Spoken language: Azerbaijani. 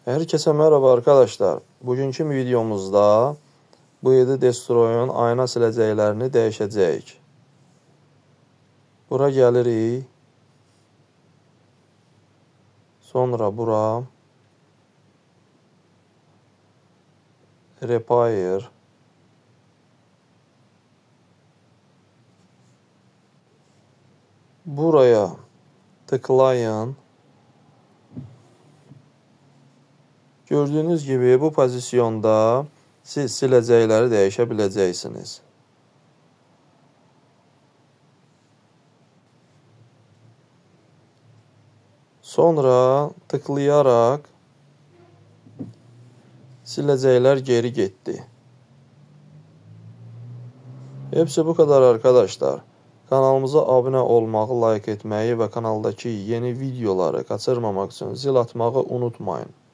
Herkese merhaba arkadaşlar. Bugünkü videomuzda bu 7 Destroy'un ayna siləcəklərini dəyişəcəyik. Bura gəlirik. Sonra bura Repair. Buraya tıklayın. Gördüyünüz gibi bu pozisyonda siz siləcəkləri dəyişə biləcəksiniz. Sonra tıklayaraq siləcəklər geri getdi. Hepsi bu kadar arkadaşlar. Kanalımıza abunə olmağı, like etməyi və kanaldakı yeni videoları kaçırmamaq üçün zil atmağı unutmayın.